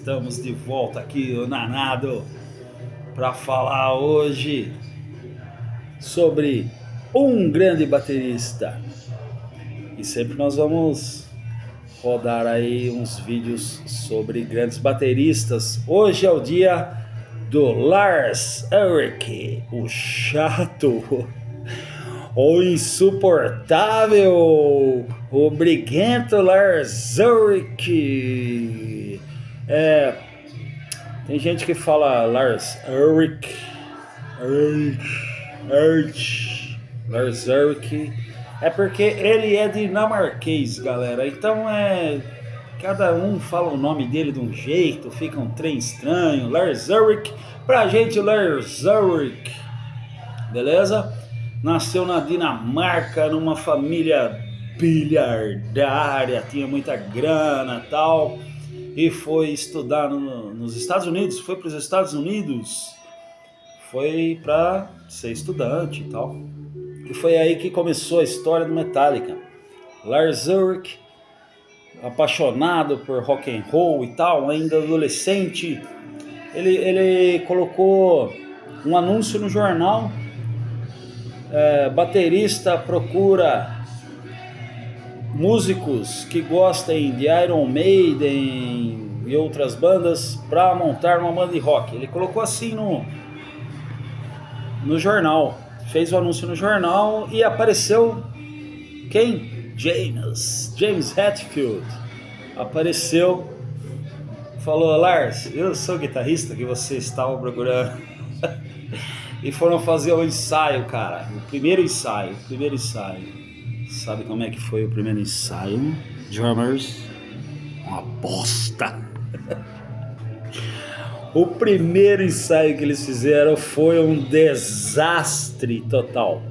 Estamos de volta aqui, o Nanado, para falar hoje sobre um grande baterista. E sempre nós vamos rodar aí uns vídeos sobre grandes bateristas. Hoje é o dia do Lars Ulrich, o chato, o insuportável, o briguento Lars Ulrich. Tem gente que fala Lars Ulrich, Lars Ulrich. É porque ele é dinamarquês, galera. Então cada um fala o nome dele de um jeito, fica um trem estranho. Lars Ulrich, pra gente Lars Ulrich, beleza? Nasceu na Dinamarca, numa família bilhardária, tinha muita grana e tal, e foi estudar nos Estados Unidos, foi para os Estados Unidos, foi para ser estudante e tal. E foi aí que começou a história do Metallica. Lars Ulrich, apaixonado por rock and roll e tal, ainda adolescente, ele colocou um anúncio no jornal. Baterista procura músicos que gostem de Iron Maiden e outras bandas para montar uma banda de rock. Ele colocou assim no jornal, fez o anúncio no jornal e apareceu quem? James Hetfield apareceu, falou: Lars, eu sou o guitarrista que você estava procurando. E foram fazer o ensaio, cara. O primeiro ensaio. Sabe como é que foi o primeiro ensaio? Drummers, uma bosta. O primeiro ensaio que eles fizeram foi um desastre total.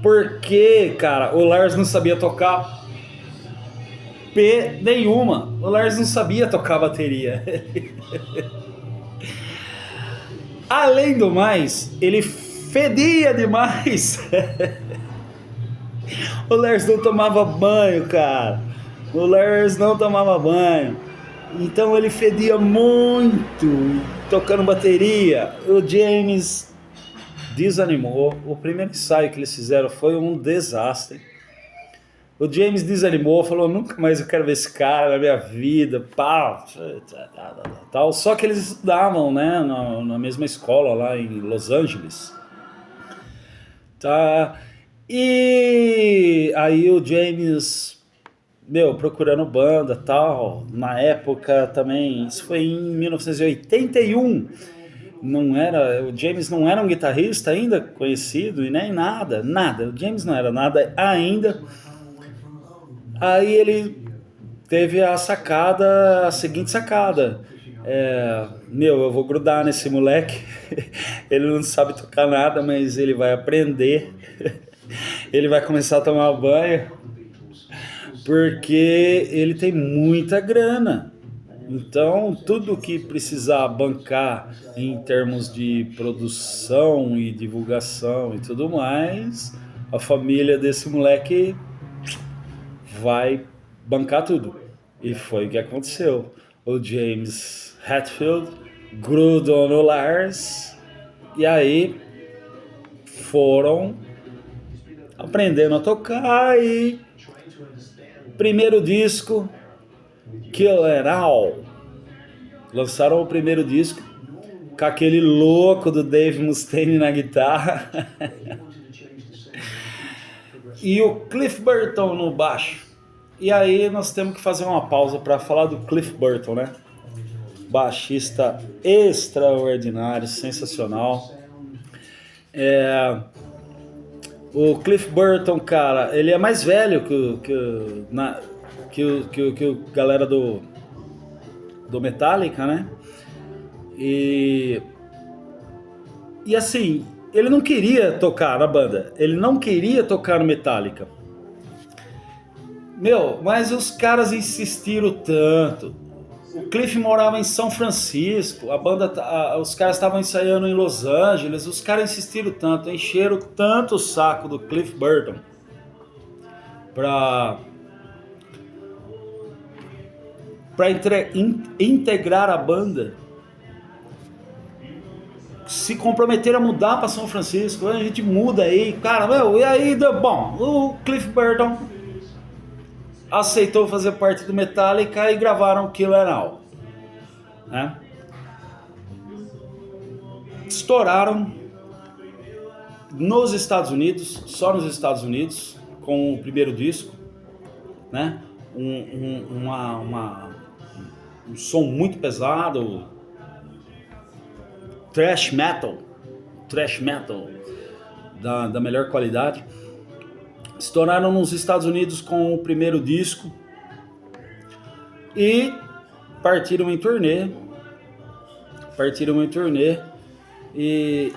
Porque, cara, o Lars não sabia tocar P nenhuma. O Lars não sabia tocar bateria. Além do mais, ele fedia demais. O Lars não tomava banho, cara. O Lars não tomava banho. Então ele fedia muito tocando bateria. O James desanimou. O primeiro ensaio que eles fizeram foi um desastre. O James desanimou, falou: nunca mais eu quero ver esse cara na minha vida, pau, tal. Só que eles estudavam, né, na mesma escola lá em Los Angeles, tá? E aí o James, procurando banda, tal. Na época também, isso foi em 1981. O James não era um guitarrista ainda conhecido e nem nada. O James não era nada ainda. Aí ele teve a seguinte sacada. Eu vou grudar nesse moleque. Ele não sabe tocar nada, mas ele vai aprender. Ele vai começar a tomar banho, porque ele tem muita grana. Então, tudo que precisar bancar em termos de produção e divulgação e tudo mais, a família desse moleque vai bancar tudo. E foi o que aconteceu. O James Hetfield grudou no Lars e aí foram aprendendo a tocar. E primeiro disco, Kill It All, lançaram o primeiro disco com aquele louco do Dave Mustaine na guitarra e o Cliff Burton no baixo. E aí nós temos que fazer uma pausa para falar do Cliff Burton, né? Baixista extraordinário, sensacional. O Cliff Burton, cara, ele é mais velho que o galera do Metallica, né? E assim, ele não queria tocar na banda, ele não queria tocar no Metallica. Mas os caras insistiram tanto. O Cliff morava em São Francisco, os caras estavam ensaiando em Los Angeles, os caras insistiram tanto, encheram tanto o saco do Cliff Burton para integrar a banda, se comprometeram a mudar para São Francisco. A gente muda aí, cara, meu, e aí, bom, o Cliff Burton aceitou fazer parte do Metallica e gravaram Killer All, né? Estouraram nos Estados Unidos, só nos Estados Unidos, com o primeiro disco, né? Um som muito pesado, thrash metal da melhor qualidade. Estouraram nos Estados Unidos com o primeiro disco e partiram em turnê e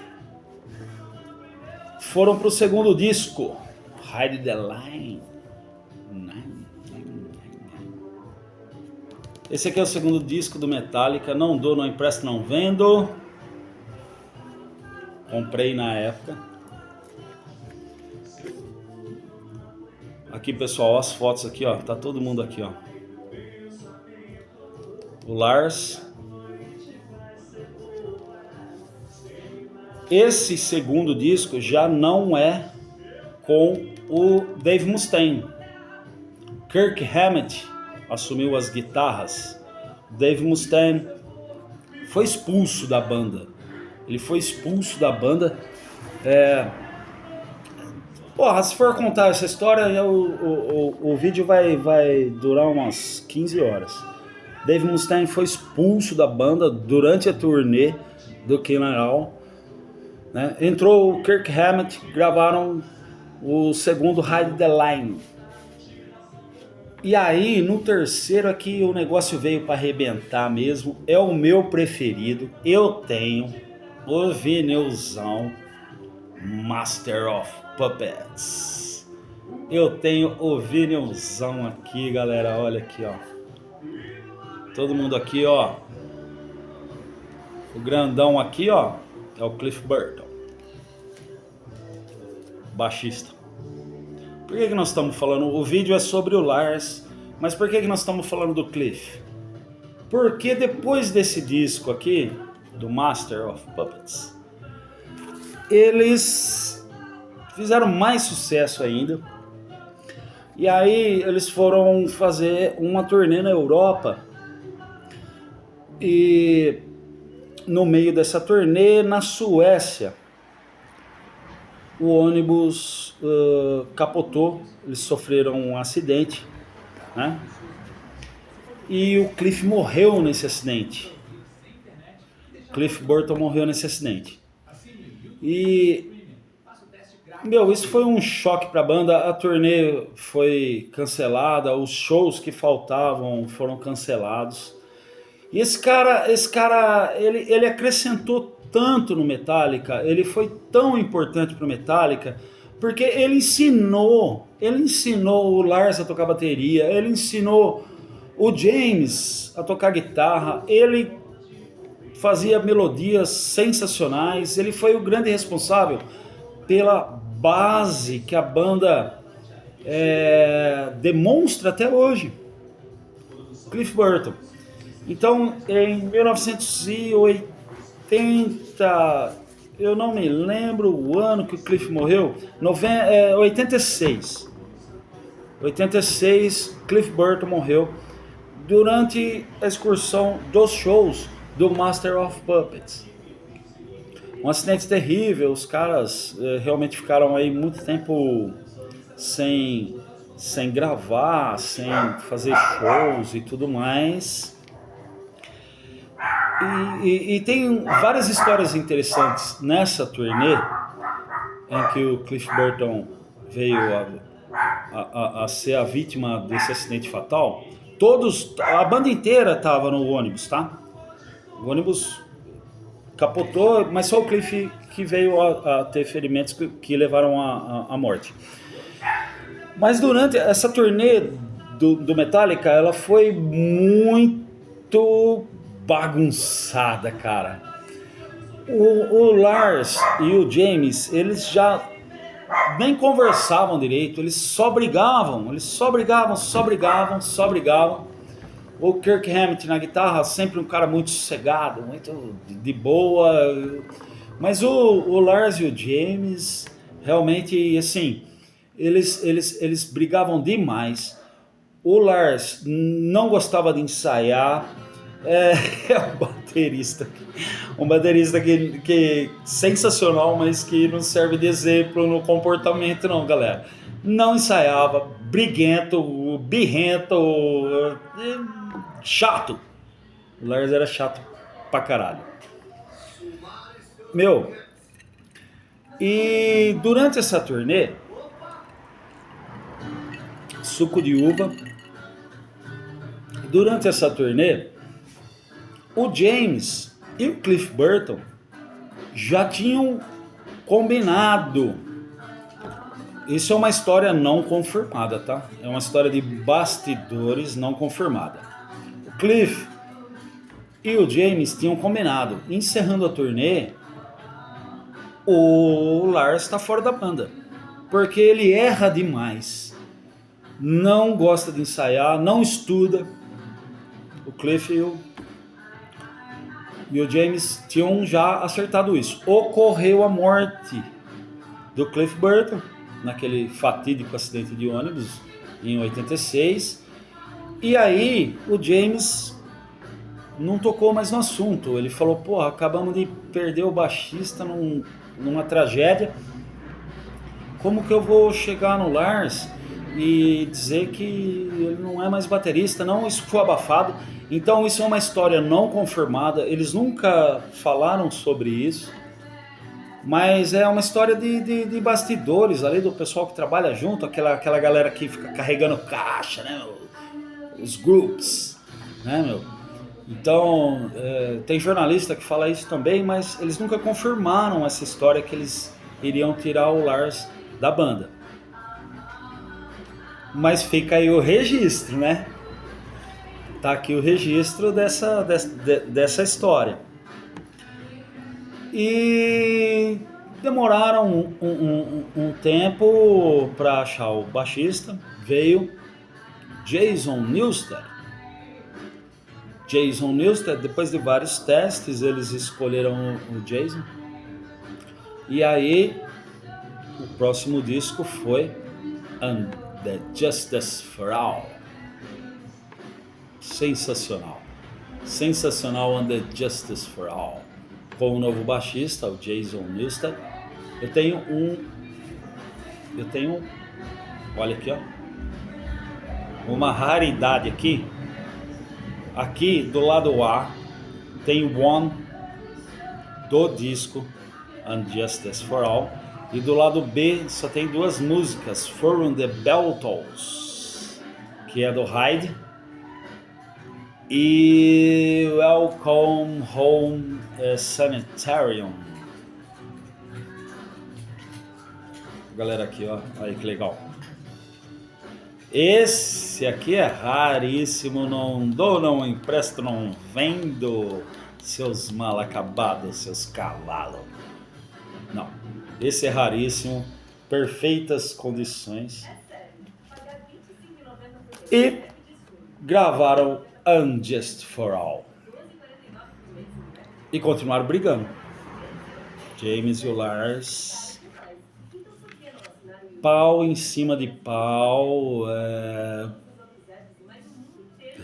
foram pro segundo disco, Ride the Line. Esse aqui é o segundo disco do Metallica. Não dou, não empresto, não vendo. Comprei na época. Aqui, pessoal, as fotos aqui, ó. Tá todo mundo aqui, ó. O Lars. Esse segundo disco já não é com o Dave Mustaine. Kirk Hammett assumiu as guitarras. Dave Mustaine foi expulso da banda. Ele foi expulso da banda. Porra, se for contar essa história, o vídeo vai durar umas 15 horas. Dave Mustaine foi expulso da banda durante a turnê do Killer All, né? Entrou o Kirk Hammett, gravaram o segundo Ride the Line. E aí, no terceiro aqui, o negócio veio para arrebentar mesmo. É o meu preferido. Eu tenho o vinilzão Master of Puppets. Eu tenho o vinilzão aqui, galera. Olha aqui, ó. Todo mundo aqui, ó. O grandão aqui, ó, é o Cliff Burton, baixista. Por que nós estamos falando? O vídeo é sobre o Lars, mas por que nós estamos falando do Cliff? Porque depois desse disco aqui, do Master of Puppets, eles fizeram mais sucesso ainda. E aí eles foram fazer uma turnê na Europa. E no meio dessa turnê, na Suécia, o ônibus capotou, eles sofreram um acidente, né? E o Cliff morreu nesse acidente. Cliff Burton morreu nesse acidente. E, meu, isso foi um choque para a banda. A turnê foi cancelada, os shows que faltavam foram cancelados. E esse cara, ele acrescentou tanto no Metallica, ele foi tão importante pro Metallica, porque ele ensinou o Lars a tocar bateria, ele ensinou o James a tocar guitarra, ele fazia melodias sensacionais, ele foi o grande responsável pela base que a banda demonstra até hoje. Cliff Burton. Então, em 1980, eu não me lembro o ano que o Cliff morreu, 86. 86, Cliff Burton morreu durante a excursão dos shows do Master of Puppets. Um acidente terrível, os caras realmente ficaram aí muito tempo sem gravar, sem fazer shows e tudo mais. E tem várias histórias interessantes nessa turnê em que o Cliff Burton veio a ser a vítima desse acidente fatal. A banda inteira estava no ônibus, tá? O ônibus capotou, mas só o Cliff que veio a ter ferimentos que levaram à morte. Mas durante essa turnê do Metallica, ela foi muito bagunçada, cara. O Lars e o James, eles já nem conversavam direito, eles só brigavam. O Kirk Hammett na guitarra, sempre um cara muito sossegado, muito de boa. Mas o Lars e o James, realmente, assim, eles brigavam demais. O Lars não gostava de ensaiar. É, é um baterista que sensacional, mas que não serve de exemplo no comportamento não, galera. Não ensaiava, briguento, birrento, chato. O Lars era chato pra caralho. Meu, e durante essa turnê, suco de uva, durante essa turnê, o James e o Cliff Burton já tinham combinado. Isso é uma história não confirmada, tá? É uma história de bastidores não confirmada. O Cliff e o James tinham combinado. Encerrando a turnê, o Lars está fora da banda. Porque ele erra demais. Não gosta de ensaiar, não estuda. O Cliff e o James tinham já acertado isso. Ocorreu a morte do Cliff Burton naquele fatídico acidente de ônibus em 86. E aí o James não tocou mais no assunto. Ele falou, porra, acabamos de perder o baixista numa tragédia. Como que eu vou chegar no Lars e dizer que ele não é mais baterista? Não, isso foi abafado. Então isso é uma história não confirmada. Eles nunca falaram sobre isso. Mas é uma história de bastidores ali, do pessoal que trabalha junto, aquela galera que fica carregando caixa, né, os groups, né, meu? Então, tem jornalista que fala isso também, mas eles nunca confirmaram essa história que eles iriam tirar o Lars da banda. Mas fica aí o registro, né? Tá aqui o registro dessa história. E demoraram um tempo para achar o baixista. Veio Jason Newsted. Depois de vários testes, eles escolheram o Jason. E aí, o próximo disco foi And the Justice for All. Sensacional. And the Justice for All. Com o novo baixista, o Jason Newsted. Eu tenho, olha aqui, ó, uma raridade aqui. Aqui do lado A tem o One do disco And Justice for All, e do lado B só tem duas músicas, From the Beltals, que é do Hyde, e Welcome Home Sanitarium. Galera aqui, ó, aí que legal. Esse aqui é raríssimo, não dou, não empresto, não vendo, seus mal acabados, seus cavalos. Não, esse é raríssimo, perfeitas condições. E gravaram Unjust for All. E continuaram brigando. James e o Lars, pau em cima de pau,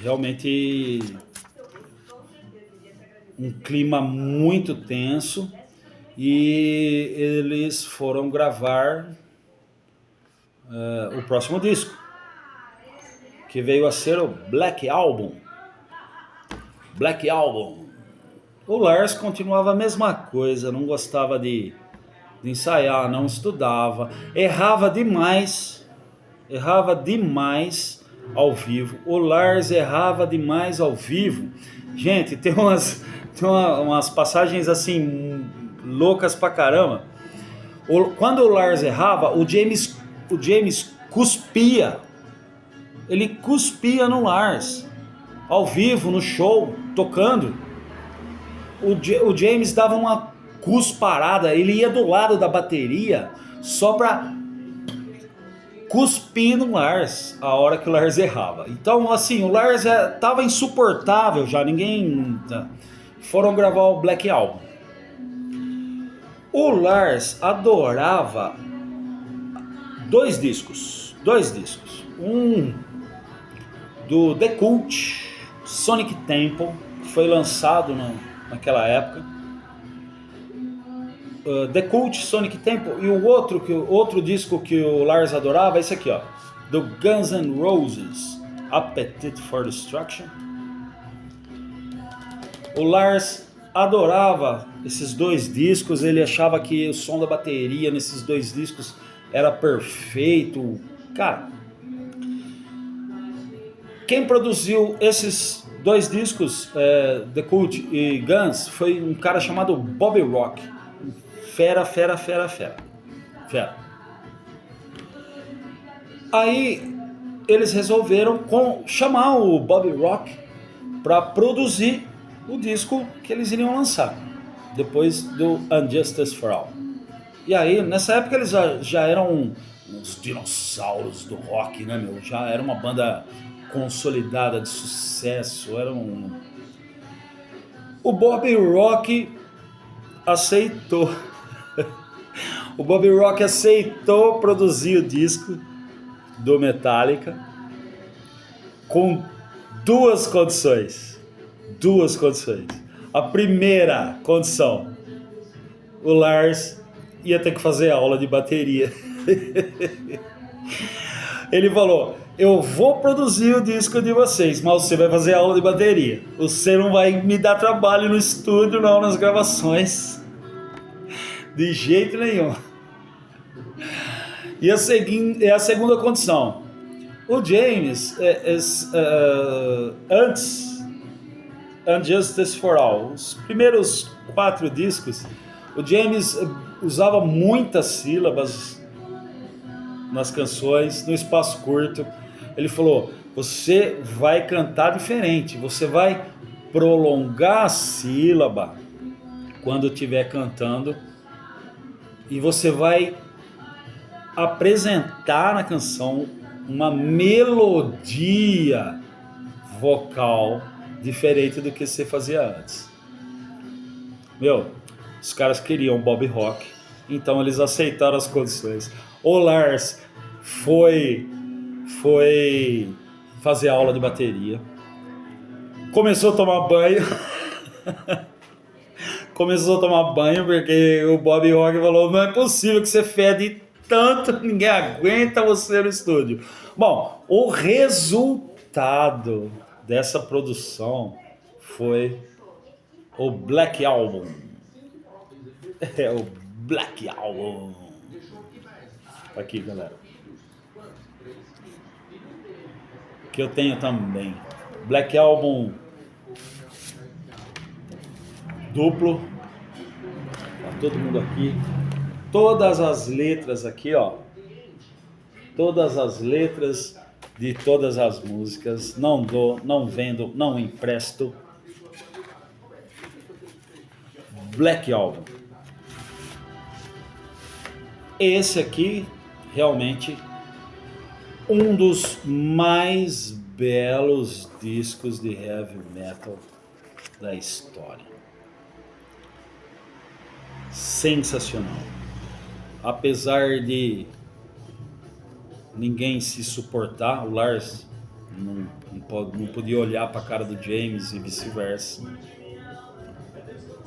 realmente um clima muito tenso, e eles foram gravar o próximo disco, que veio a ser o Black Album. O Lars continuava a mesma coisa, não gostava de ensaiar, não estudava, errava demais ao vivo. O Lars errava demais ao vivo. Gente, tem umas passagens assim loucas pra caramba. Quando o Lars errava, o James cuspia. Ele cuspia no Lars, ao vivo, no show, tocando. O James dava uma cusparada, ele ia do lado da bateria só pra cuspir no Lars a hora que o Lars errava. Então, assim, o Lars tava insuportável já, ninguém... Foram gravar o Black Album. O Lars adorava dois discos. Um do The Cult, Sonic Temple, que foi lançado naquela época. The Cult, Sonic Temple, e o outro disco que o Lars adorava é esse aqui, ó, do Guns N' Roses, Appetite for Destruction. O Lars adorava esses dois discos, ele achava que o som da bateria nesses dois discos era perfeito. Cara, quem produziu esses dois discos, The Cult e Guns, foi um cara chamado Bobby Rock. Fera. Aí eles resolveram chamar o Bobby Rock para produzir o disco que eles iriam lançar depois do Injustice for All. E aí, nessa época, eles já eram uns dinossauros do rock, né, meu? Já era uma banda consolidada de sucesso. O Bobby Rock aceitou. O Bobby Rock aceitou produzir o disco do Metallica com duas condições. A primeira condição: o Lars ia ter que fazer aula de bateria. Ele falou: eu vou produzir o disco de vocês, mas você vai fazer aula de bateria. Você não vai me dar trabalho no estúdio, não, nas gravações. De jeito nenhum. E a segunda condição: o James, antes Injustice for All, os primeiros 4 discos, o James usava muitas sílabas nas canções, no espaço curto. Ele falou: você vai cantar diferente, você vai prolongar a sílaba quando estiver cantando, e você vai apresentar na canção uma melodia vocal diferente do que você fazia antes. Meu, os caras queriam Bob Rock, então eles aceitaram as condições. O Lars foi fazer aula de bateria, começou a tomar banho. Porque o Bob Rock falou: não é possível que você fede tanto, ninguém aguenta você no estúdio. Bom, o resultado dessa produção foi o Black Album. O Black Album. Aqui, galera. Que eu tenho também. Black Album duplo. Tá todo mundo aqui. Todas as letras aqui, ó. Todas as letras de todas as músicas. Não dou, não vendo, não empresto. Black Album. Esse aqui, realmente, um dos mais belos discos de heavy metal da história. Sensacional. Apesar de ninguém se suportar, o Lars não podia olhar para a cara do James e vice-versa.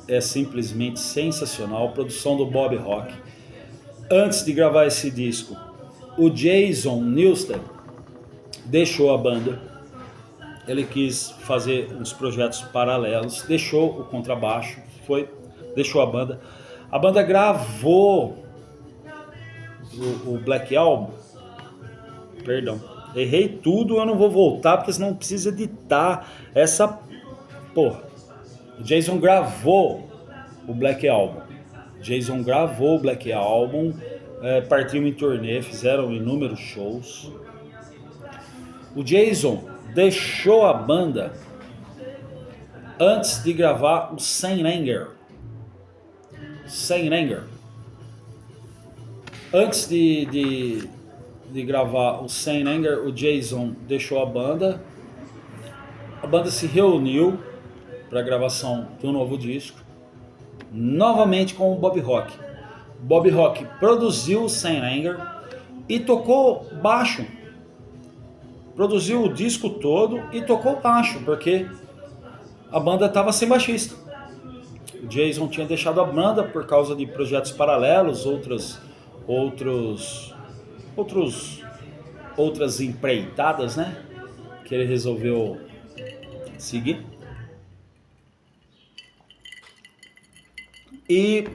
É simplesmente sensacional. A produção do Bob Rock. Antes de gravar esse disco, o Jason Newsted deixou a banda. Ele quis fazer uns projetos paralelos, deixou o contrabaixo, deixou a banda. A banda gravou o Black Album. Perdão, errei tudo, eu não vou voltar porque senão precisa editar essa porra. O Jason gravou o Black Album. Partiram em turnê, fizeram inúmeros shows. O Jason deixou a banda antes de gravar o Saint Anger. Antes de de gravar o Saint Anger, o Jason deixou a banda se reuniu para a gravação do novo disco, novamente com o Bob Rock. Bob Rock produziu o Saint Anger e tocou baixo, produziu o disco todo e tocou baixo, porque a banda estava sem baixista. O Jason tinha deixado a banda por causa de projetos paralelos, outras empreitadas, né? Que ele resolveu seguir. E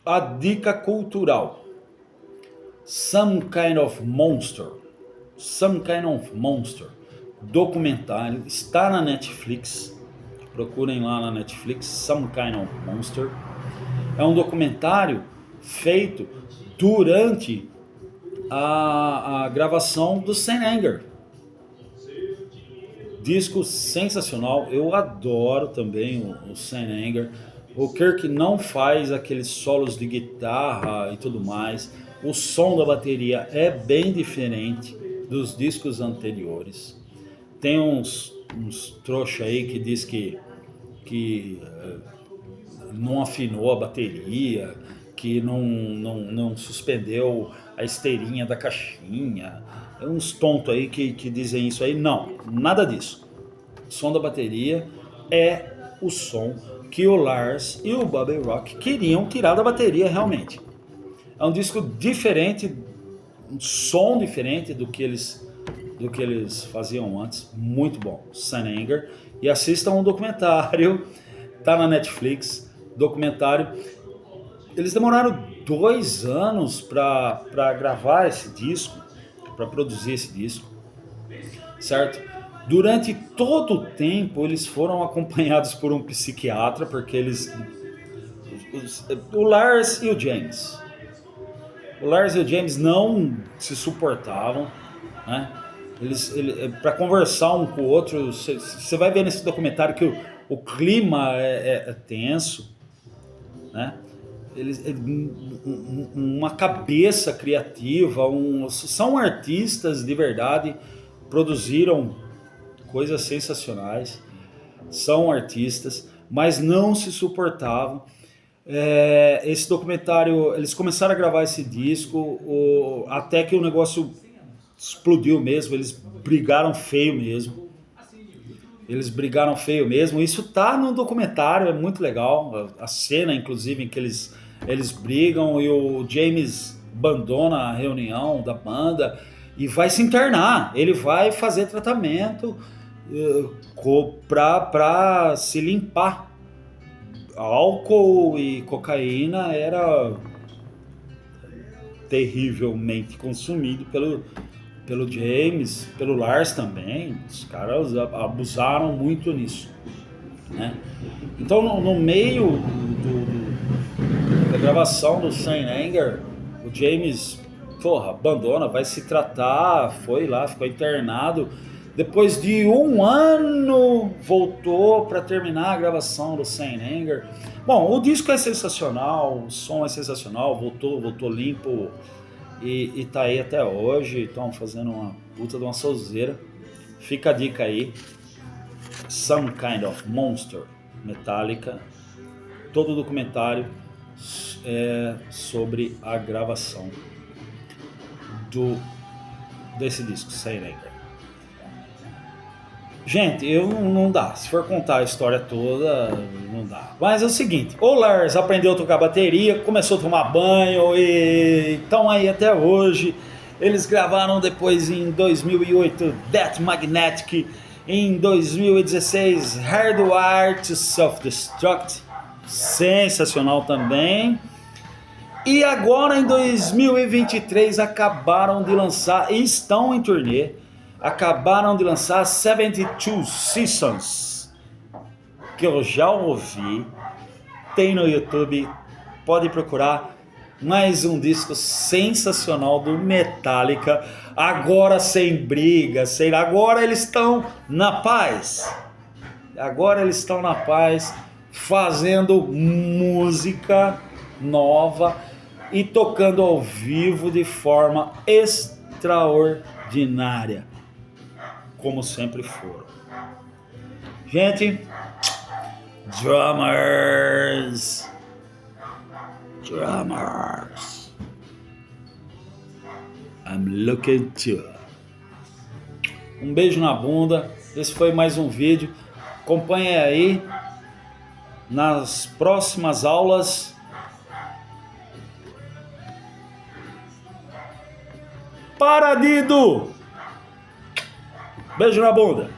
a dica cultural: Some Kind of Monster, documentário, está na Netflix. Procurem lá na Netflix, Some Kind of Monster. É um documentário feito durante a gravação do Saint Anger. Disco sensacional, eu adoro também o Saint Anger. O Kirk não faz aqueles solos de guitarra e tudo mais. O som da bateria é bem diferente dos discos anteriores. Tem uns trouxa aí que diz que não afinou a bateria, que não suspendeu a esteirinha da caixinha. É uns tontos aí que dizem isso aí. Não, nada disso. O som da bateria é o som que o Lars e o Bobby Rock queriam tirar da bateria realmente. É um disco diferente, um som diferente do que eles faziam antes. Muito bom, Saint Anger. E assistam um documentário, tá na Netflix, documentário. Eles demoraram 2 anos para gravar esse disco, para produzir esse disco, certo? Durante todo o tempo eles foram acompanhados por um psiquiatra, porque o Lars e o James não se suportavam, né? Para conversar um com o outro, você vai ver nesse documentário que o clima é tenso, né? Uma cabeça criativa, são artistas de verdade, produziram coisas sensacionais, são artistas, mas não se suportavam. Esse documentário, eles começaram a gravar esse disco, até que o negócio explodiu mesmo, eles brigaram feio mesmo. Isso tá no documentário, é muito legal, a cena inclusive em que eles brigam e o James abandona a reunião da banda e vai se internar, ele vai fazer tratamento para se limpar. Álcool e cocaína era terrivelmente consumido pelo James, pelo Lars também. Os caras abusaram muito nisso, né? Então no meio da gravação do Saint Anger, o James abandona, vai se tratar, foi lá, ficou internado. Depois de 1 ano, voltou para terminar a gravação do Saint Anger. Bom, o disco é sensacional, o som é sensacional, voltou limpo e tá aí até hoje. Estão fazendo uma puta de uma sonzeira. Fica a dica aí, Some Kind of Monster, Metallica. Todo o documentário é sobre a gravação desse disco, Saint Anger. Gente, não dá. Se for contar a história toda, não dá. Mas é o seguinte, o Lars aprendeu a tocar bateria, começou a tomar banho e estão aí até hoje. Eles gravaram depois em 2008 Death Magnetic, em 2016 Hardwired to Self-Destruct, sensacional também. E agora em 2023 acabaram de lançar, e estão em turnê, acabaram de lançar 72 Seasons, que eu já ouvi, tem no YouTube, pode procurar. Mais um disco sensacional do Metallica, agora sem briga, agora eles estão na paz, fazendo música nova e tocando ao vivo de forma extremamente extraordinária, como sempre foram. Gente, drummers, I'm looking to. Um beijo na bunda. Esse foi mais um vídeo. Acompanhe aí nas próximas aulas. Paradido! Beijo na bunda.